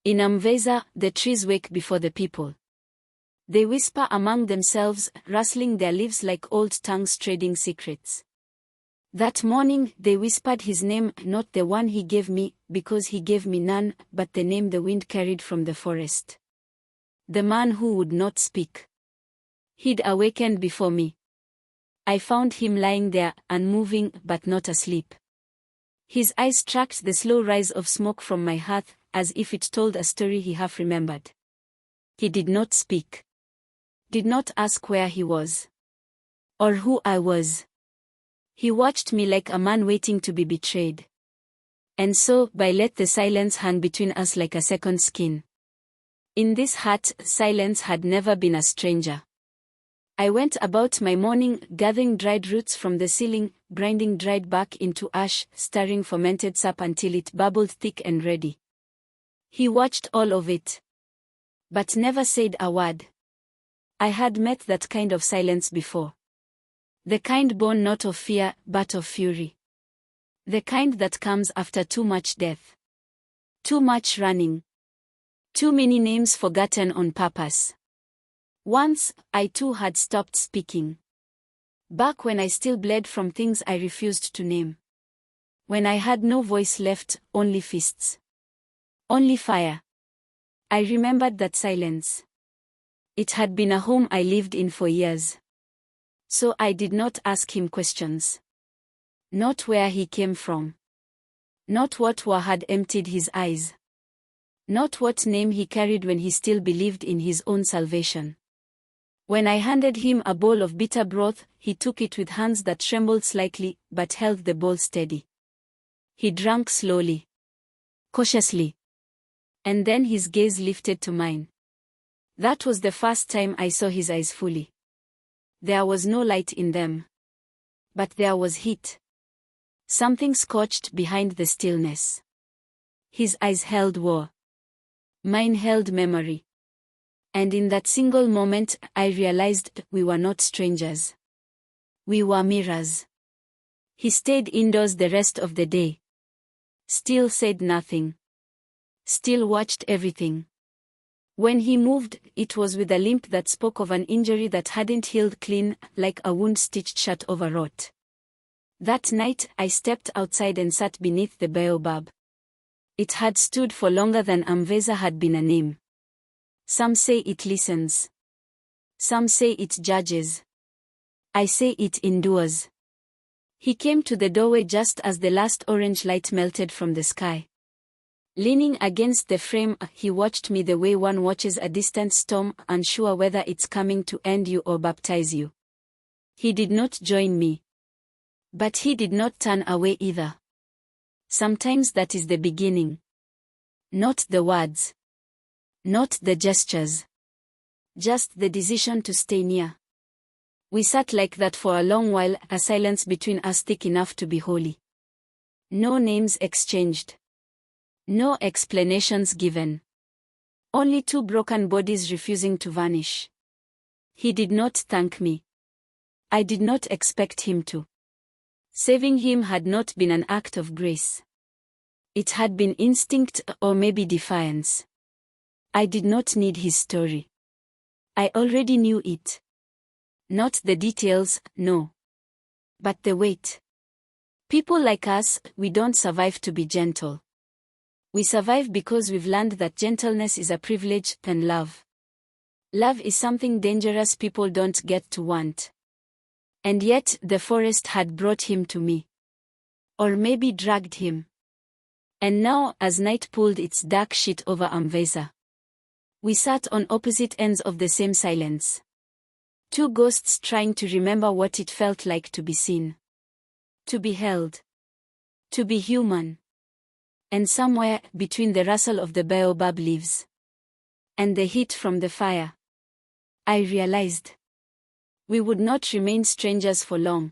In Amveza, the trees wake before the people. They whisper among themselves, rustling their leaves like old tongues trading secrets. That morning, they whispered his name, not the one he gave me, because he gave me none, but the name the wind carried from the forest. The man who would not speak. He'd awakened before me. I found him lying there, unmoving, but not asleep. His eyes tracked the slow rise of smoke from my hearth, as if it told a story he half remembered. He did not speak. Did not ask where he was. Or who I was. He watched me like a man waiting to be betrayed. And so, let the silence hang between us like a second skin. In this hut, silence had never been a stranger. I went about my morning, gathering dried roots from the ceiling, grinding dried bark into ash, stirring fermented sap until it bubbled thick and ready. He watched all of it. But never said a word. I had met that kind of silence before. The kind born not of fear, but of fury. The kind that comes after too much death. Too much running. Too many names forgotten on purpose. Once, I too had stopped speaking. Back when I still bled from things I refused to name. When I had no voice left, only fists. Only fire. I remembered that silence. It had been a home I lived in for years. So I did not ask him questions. Not where he came from. Not what war had emptied his eyes. Not what name he carried when he still believed in his own salvation. When I handed him a bowl of bitter broth, he took it with hands that trembled slightly, but held the bowl steady. He drank slowly. Cautiously. And then his gaze lifted to mine. That was the first time I saw his eyes fully. There was no light in them. But there was heat. Something scorched behind the stillness. His eyes held war. Mine held memory. And in that single moment, I realized we were not strangers. We were mirrors. He stayed indoors the rest of the day. Still said nothing. Still watched everything. When he moved, it was with a limp that spoke of an injury that hadn't healed clean, like a wound stitched shut over rot. That night, I stepped outside and sat beneath the Baobab. It had stood for longer than Amveza had been a name. Some say it listens. Some say it judges. I say it endures. He came to the doorway just as the last orange light melted from the sky. Leaning against the frame, he watched me the way one watches a distant storm, unsure whether it's coming to end you or baptize you. He did not join me. But he did not turn away either. Sometimes that is the beginning. Not the words. Not the gestures. Just the decision to stay near. We sat like that for a long while, a silence between us thick enough to be holy. No names exchanged. No explanations given. Only two broken bodies refusing to vanish. He did not thank me. I did not expect him to. Saving him had not been an act of grace. It had been instinct or maybe defiance. I did not need his story. I already knew it. Not the details, no. But the weight. People like us, we don't survive to be gentle. We survive because we've learned that gentleness is a privilege, and love. Love is something dangerous people don't get to want. And yet, the forest had brought him to me. Or maybe dragged him. And now, as night pulled its dark sheet over Amveza, we sat on opposite ends of the same silence. Two ghosts trying to remember what it felt like to be seen. To be held. To be human. And somewhere, between the rustle of the baobab leaves and the heat from the fire, I realized we would not remain strangers for long.